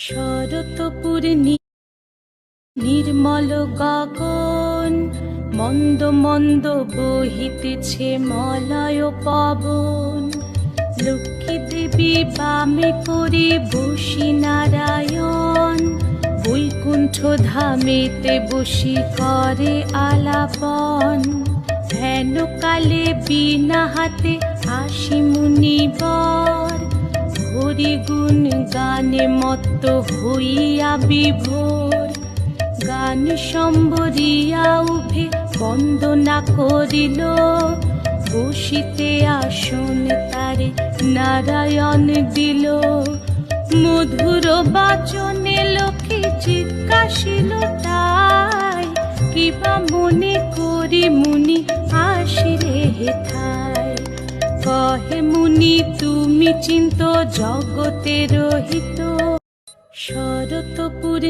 শরৎপুর নির্মল গগন, মন্দ মন্দ বহিতেছে মলয় পবন। লক্ষ্মী দেবী বামে করে বসি নারায়ণ, বৈকুণ্ঠ ধামেতে বসি করে আলাপন। হেন কালে বিনা হাতে আসি মুনিবর, হরি গুণ গানে মত্ত হইয়া বিভোর। গান সম্বরিয়া উভে বন্দনা করিল, বসিতে আসন তারে নারায়ণ দিল। মধুর বাচনে লোকে জিজ্ঞাসিল তাই, কিবা মনে করি মুনি আসিলে হেথায়। কহে মুনি তুমি চিন্ত জগতের হিত। শরৎপুর